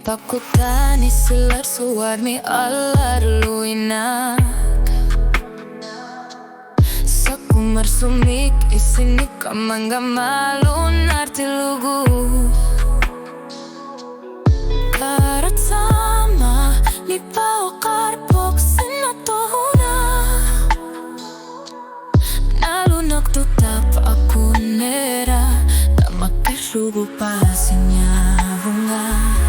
takutan isiler suarmi allar luina Sakumar sumik isini kamanga malun arti lugu Karat sama lipao karpok sinatohuna Nalunak tutap aku nera Tamak kesugu pasinya bunga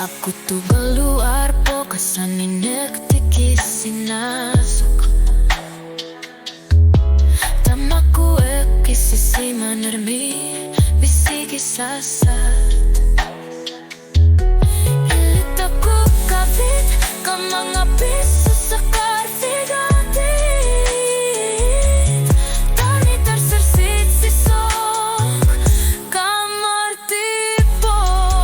Aku tu keluar pokasan inek tikis sinasuk Tamaku ekisisi manermi bisigi sasa Ilitaku kapit kamangapis sesakar figatit Tani tersersit sisok kamar tipok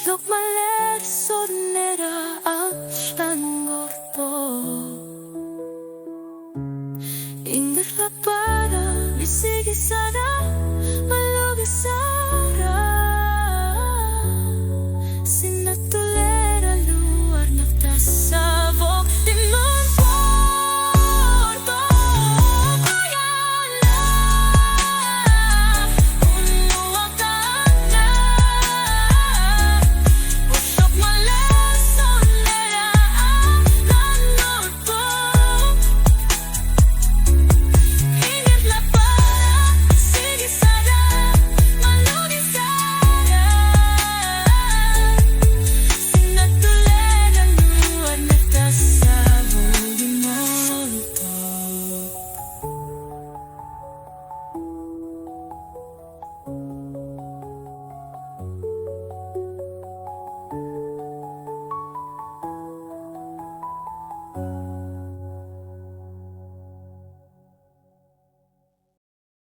Look my legs so